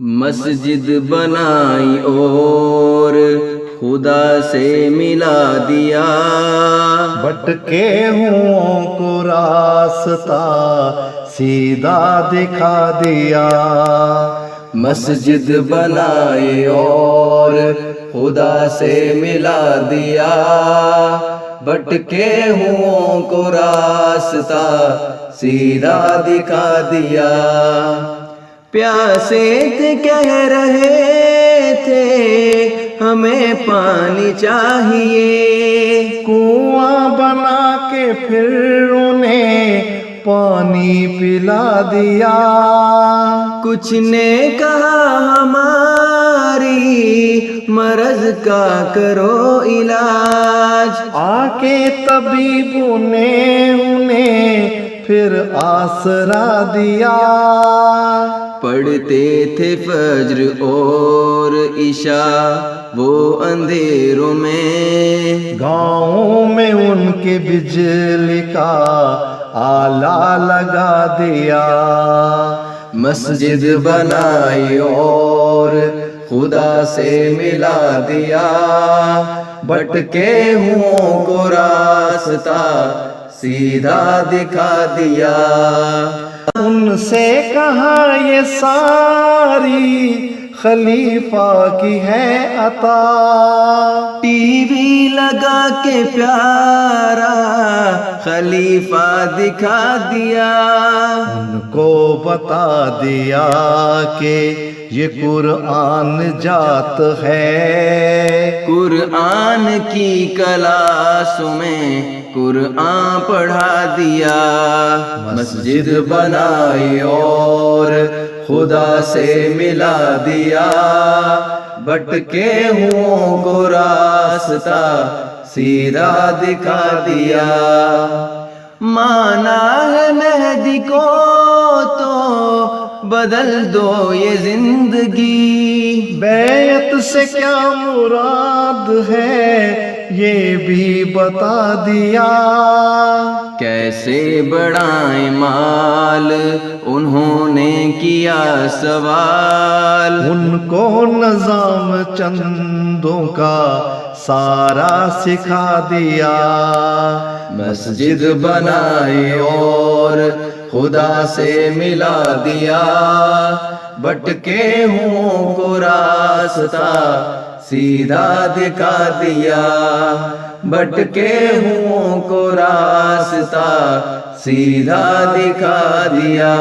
مسجد بنائی اور خدا سے ملا دیا، بھٹکے ہوں کو راستہ سیدھا دکھا دیا۔ مسجد بنائی اور خدا سے ملا دیا، بھٹکے ہوں کو راستہ سیدھا دکھا دیا۔ پیاسے تھے کہہ رہے تھے ہمیں پانی چاہیے، کنواں بنا کے پھر انہیں پانی پلا دیا۔ کچھ نے کہا ہماری مرض کا کرو علاج، آ کے طبیبوں نے انہیں پھر آسرا دیا۔ پڑھتے تھے فجر اور عشاء وہ اندھیروں میں، گاؤں میں ان کے بجلی کا آلہ لگا دیا۔ مسجد بنائی اور خدا سے ملا دیا، بھٹکے ہوں کو راستہ سیدھا دکھا دیا۔ ان سے کہا یہ ساری خلیفہ کی ہے عطا، ٹی وی لگا کے پیارا خلیفہ دکھا دیا۔ ان کو بتا دیا کہ یہ قرآن جات ہے، قرآن کی کلاسوں میں قرآن پڑھا دیا۔ مسجد بنائی اور خدا سے ملا دیا، بھٹکے ہوں کو راستہ سیدھا دکھا دیا۔ مانا ہے مہدی کو تو بدل دو یہ زندگی، بیعت سے کیا مراد ہے یہ بھی بتا دیا۔ کیسے بڑھائیں مال انہوں نے کیا سوال، ان کو نظام چندوں کا سارا سکھا دیا۔ مسجد بنائی اور خدا سے ملا دیا، بھٹکے ہوں کو راستہ سیدھا دکھا دیا۔ بھٹکے ہوں کو راستہ سیدھا دکھا دیا۔